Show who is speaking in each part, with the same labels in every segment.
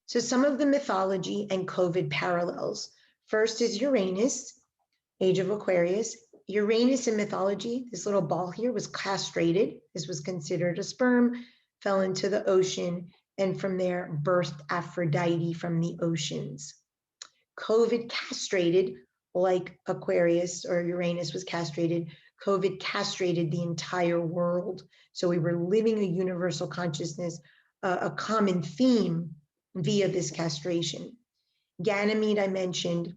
Speaker 1: So some of the mythology and COVID parallels. First is Uranus, Age of Aquarius. Uranus in mythology, this little ball here, was castrated. This was considered a sperm, fell into the ocean, and from there birthed Aphrodite from the oceans. COVID castrated, like Aquarius or Uranus was castrated, COVID castrated the entire world. So we were living a universal consciousness, a common theme via this castration. Ganymede, I mentioned,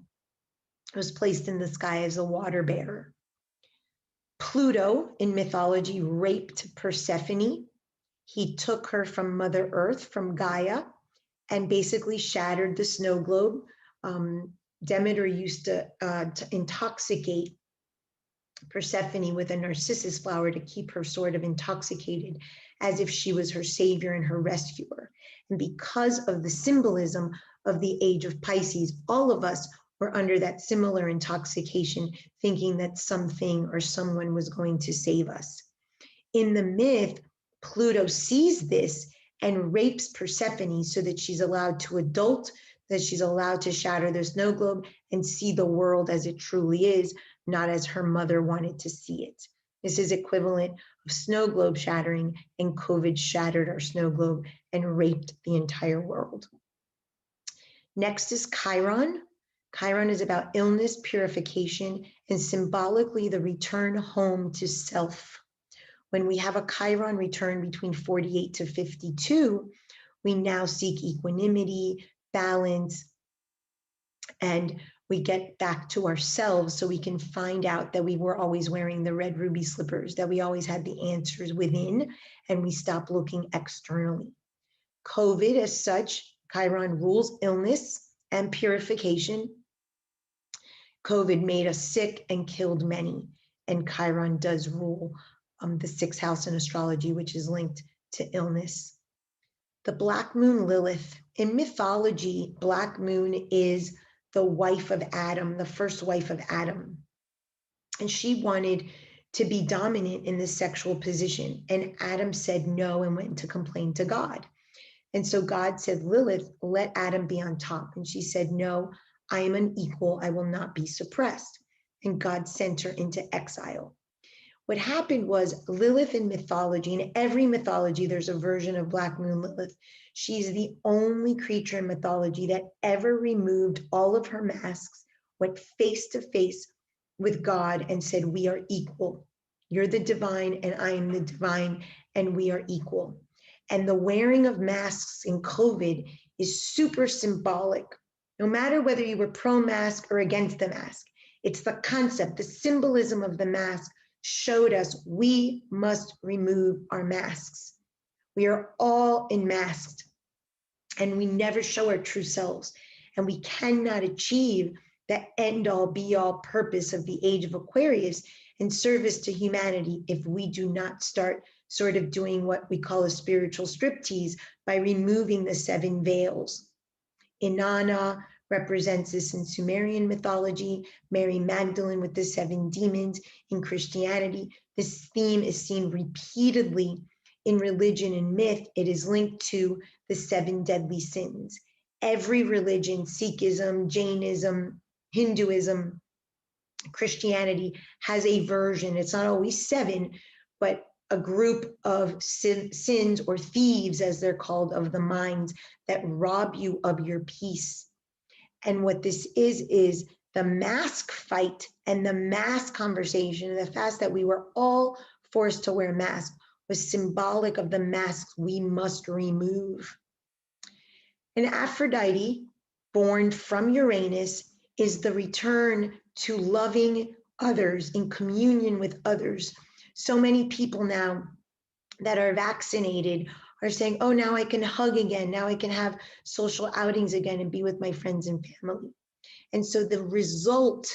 Speaker 1: was placed in the sky as a water bearer. Pluto in mythology raped Persephone. He took her from Mother Earth, from Gaia, and basically shattered the snow globe. Demeter used to intoxicate Persephone with a narcissus flower to keep her sort of intoxicated, as if she was her savior and her rescuer. And because of the symbolism of the Age of Pisces, all of us were under that similar intoxication, thinking that something or someone was going to save us. In the myth, Pluto sees this and rapes Persephone so that she's allowed to adult, that she's allowed to shatter the snow globe and see the world as it truly is, not as her mother wanted to see it. This is equivalent of snow globe shattering, and COVID shattered our snow globe and raped the entire world. Next is Chiron. Chiron is about illness, purification, and symbolically the return home to self. When we have a Chiron return between 48 to 52, we now seek equanimity, balance, and we get back to ourselves so we can find out that we were always wearing the red ruby slippers, that we always had the answers within, and we stop looking externally. COVID, as such, Chiron rules illness and purification. COVID made us sick and killed many, and Chiron does rule the sixth house in astrology, which is linked to illness. The Black Moon Lilith. In mythology, Black Moon is the wife of Adam, the first wife of Adam. And she wanted to be dominant in the sexual position. And Adam said no and went to complain to God. And so God said, Lilith, let Adam be on top. And she said, no, I am an equal. I will not be suppressed. And God sent her into exile. What happened was Lilith in mythology, in every mythology, there's a version of Black Moon Lilith. She's the only creature in mythology that ever removed all of her masks, went face to face with God and said, we are equal. You're the divine and I am the divine and we are equal. And the wearing of masks in COVID is super symbolic. No matter whether you were pro-mask or against the mask, it's the concept, the symbolism of the mask showed us we must remove our masks. We are all enmasked and we never show our true selves. And we cannot achieve the end all be all purpose of the Age of Aquarius in service to humanity if we do not start sort of doing what we call a spiritual striptease by removing the 7 veils. Inanna represents this in Sumerian mythology, Mary Magdalene with the 7 demons in Christianity. This theme is seen repeatedly in religion and myth. It is linked to the 7 deadly sins. Every religion, Sikhism, Jainism, Hinduism, Christianity has a version. It's not always 7, but a group of sins or thieves, as they're called, of the mind that rob you of your peace. And what this is the mask fight and the mask conversation, the fact that we were all forced to wear masks was symbolic of the masks we must remove. And Aphrodite, born from Uranus, is the return to loving others in communion with others. So many people now that are vaccinated are saying, oh, now I can hug again. Now I can have social outings again and be with my friends and family. And so the result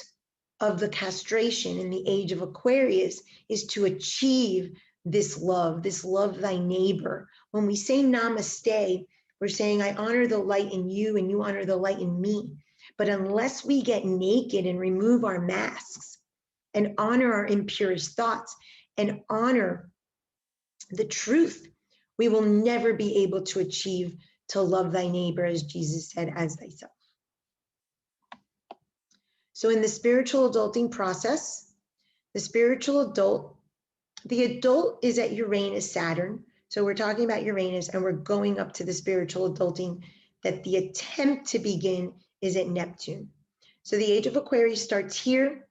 Speaker 1: of the castration in the Age of Aquarius is to achieve this love thy neighbor. When we say namaste, we're saying I honor the light in you and you honor the light in me. But unless we get naked and remove our masks and honor our impurest thoughts and honor the truth, we will never be able to achieve to love thy neighbor, as Jesus said, as thyself. So in the spiritual adulting process, the adult is at Uranus, Saturn. So we're talking about Uranus and we're going up to the spiritual adulting, that the attempt to begin is at Neptune. So the age of Aquarius starts here.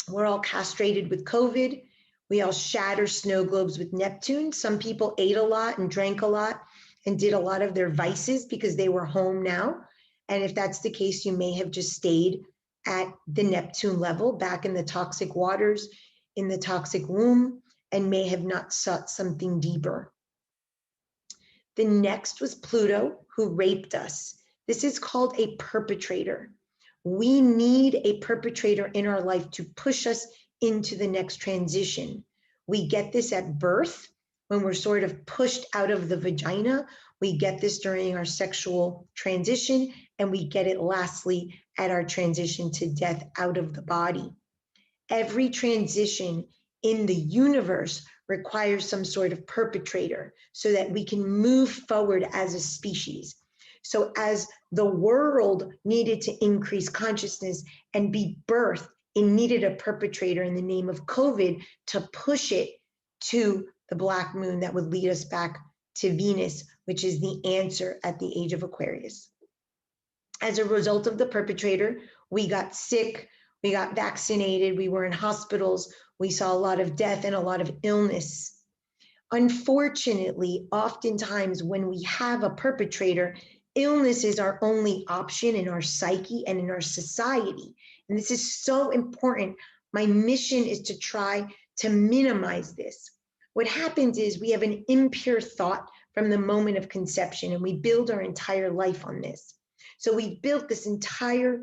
Speaker 1: We're all castrated with COVID. We all shatter snow globes with Neptune. Some people ate a lot and drank a lot and did a lot of their vices because they were home now. And if that's the case, you may have just stayed at the Neptune level, back in the toxic waters, in the toxic womb, and may have not sought something deeper. The next was Pluto, who raped us. This is called a perpetrator. We need a perpetrator in our life to push us into the next transition. We get this at birth, when we're sort of pushed out of the vagina. We get this during our sexual transition, and we get it lastly at our transition to death out of the body. Every transition in the universe requires some sort of perpetrator so that we can move forward as a species. So as the world needed to increase consciousness and be birthed, it needed a perpetrator in the name of COVID to push it to the black moon that would lead us back to Venus, which is the answer at the age of Aquarius. As a result of the perpetrator, we got sick, we got vaccinated, we were in hospitals, we saw a lot of death and a lot of illness. Unfortunately, oftentimes when we have a perpetrator, illness is our only option in our psyche and in our society. And this is so important. My mission is to try to minimize this. What happens is we have an impure thought from the moment of conception, and we build our entire life on this. So we've built this entire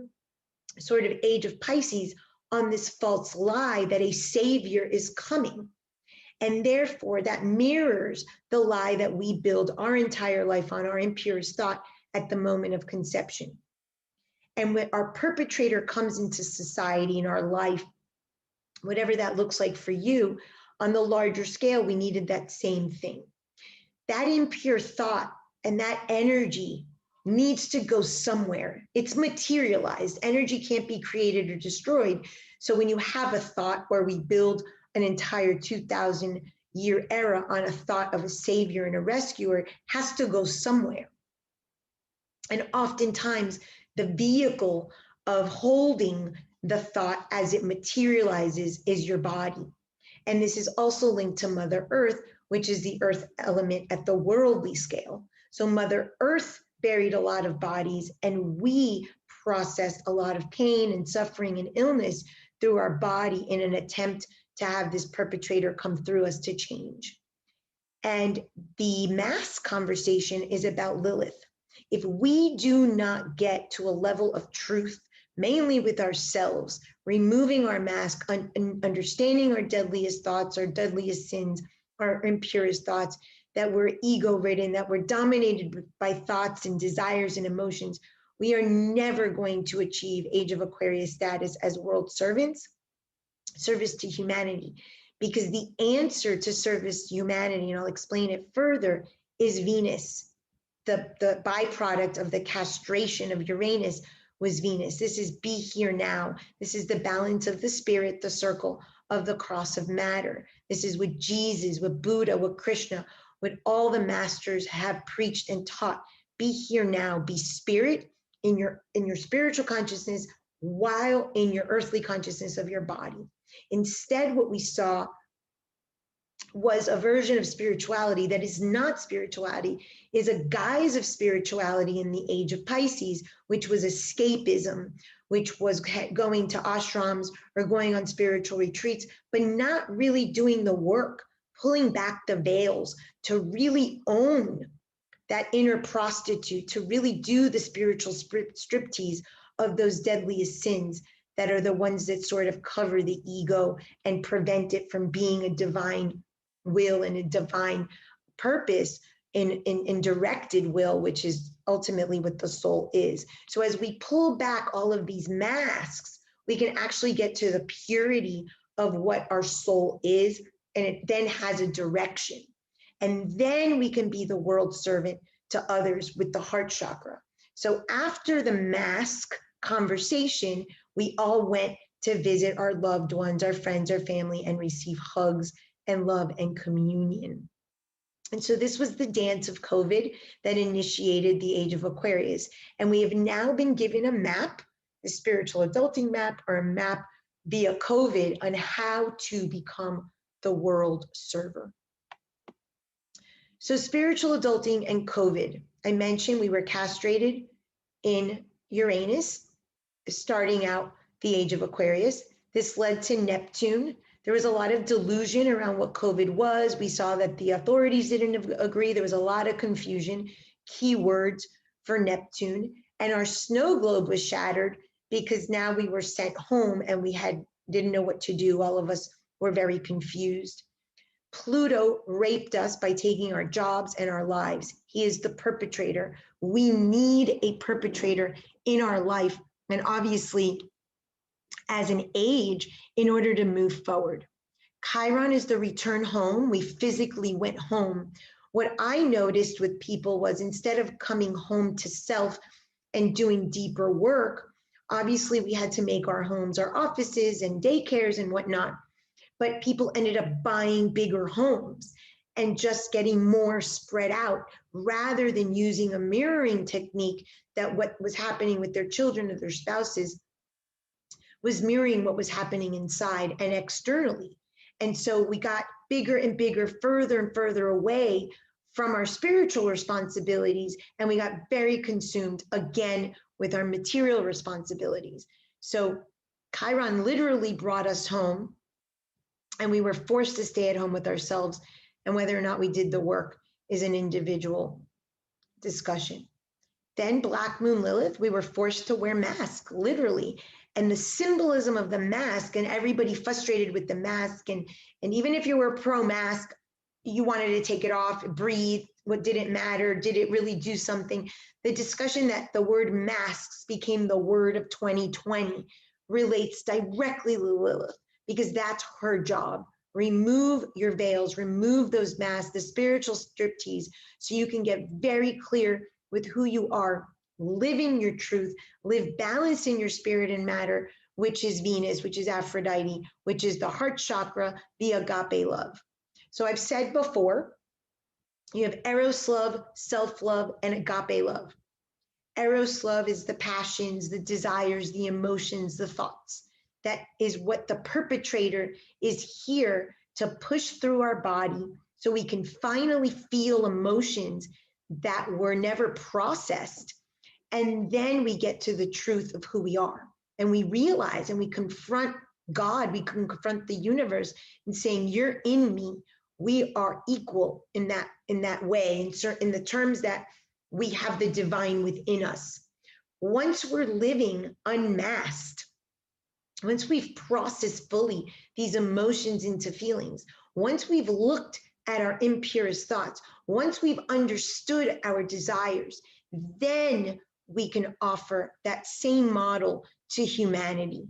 Speaker 1: sort of age of Pisces on this false lie that a savior is coming. And therefore that mirrors the lie that we build our entire life on, our impurest thought at the moment of conception. And when our perpetrator comes into society in our life, whatever that looks like for you, on the larger scale, we needed that same thing. That impure thought and that energy needs to go somewhere. It's materialized. Energy can't be created or destroyed. So when you have a thought where we build an entire 2,000-year era on a thought of a savior and a rescuer, it has to go somewhere. And oftentimes the vehicle of holding the thought as it materializes is your body. And this is also linked to Mother Earth, which is the earth element at the worldly scale. So Mother Earth buried a lot of bodies, and we processed a lot of pain and suffering and illness through our body in an attempt to have this perpetrator come through us to change. And the mass conversation is about Lilith. If we do not get to a level of truth, mainly with ourselves, removing our mask, understanding our deadliest thoughts, our deadliest sins, our impurest thoughts, that we're ego-ridden, that we're dominated by thoughts and desires and emotions, we are never going to achieve Age of Aquarius status as world servants, service to humanity. Because the answer to service to humanity, and I'll explain it further, is Venus. The byproduct of the castration of Uranus was Venus. This is be here now. This is the balance of the spirit, the circle of the cross of matter. This is what Jesus, what Buddha, what Krishna, what all the masters have preached and taught. Be here now, be spirit in your spiritual consciousness while in your earthly consciousness of your body. Instead, what we saw was a version of spirituality that is not spirituality, is a guise of spirituality in the age of Pisces, which was escapism, which was going to ashrams or going on spiritual retreats, but not really doing the work, pulling back the veils to really own that inner prostitute, to really do the spiritual striptease of those deadliest sins that are the ones that sort of cover the ego and prevent it from being a divine will and a divine purpose in directed will, which is ultimately what the soul is. So as we pull back all of these masks, we can actually get to the purity of what our soul is, and it then has a direction. And then we can be the world servant to others with the heart chakra. So after the mask conversation, we all went to visit our loved ones, our friends, our family, and receive hugs and love and communion. And so this was the dance of COVID that initiated the Age of Aquarius. And we have now been given a map, the spiritual adulting map, or a map via COVID on how to become the world server. So spiritual adulting and COVID. I mentioned we were castrated in Uranus, starting out the Age of Aquarius. This led to Neptune. There was a lot of delusion around what COVID was. We saw that the authorities didn't agree. There was a lot of confusion, keywords for Neptune. And our snow globe was shattered because now we were sent home and we didn't know what to do. All of us were very confused. Pluto raped us by taking our jobs and our lives. He is the perpetrator. We need a perpetrator in our life, and obviously as an age, in order to move forward. Chiron is the return home. We physically went home. What I noticed with people was instead of coming home to self and doing deeper work, obviously we had to make our homes our offices and daycares and whatnot, but people ended up buying bigger homes and just getting more spread out rather than using a mirroring technique that what was happening with their children or their spouses was mirroring what was happening inside and externally. And so we got bigger and bigger, further and further away from our spiritual responsibilities, and we got very consumed again with our material responsibilities. So Chiron literally brought us home, and we were forced to stay at home with ourselves, and whether or not we did the work is an individual discussion. Then Black Moon Lilith, we were forced to wear masks, literally. And the symbolism of the mask, and everybody frustrated with the mask, and even if you were pro-mask, you wanted to take it off, breathe, what didn't matter, did it really do something? The discussion that the word masks became the word of 2020 relates directly to Lilith, because that's her job. Remove your veils, remove those masks, the spiritual striptease, so you can get very clear with who you are, live in your truth, live balance in your spirit and matter, which is Venus, which is Aphrodite, which is the heart chakra, the agape love. So I've said before, you have Eros love, self-love, and agape love. Eros love is the passions, the desires, the emotions, the thoughts. That is what the perpetrator is here to push through our body so we can finally feel emotions that were never processed. And then we get to the truth of who we are. And we realize and we confront God, we can confront the universe and saying, you're in me. We are equal in that way, in the terms that we have the divine within us. Once we're living unmasked, once we've processed fully these emotions into feelings, once we've looked at our impurest thoughts, once we've understood our desires, then we can offer that same model to humanity.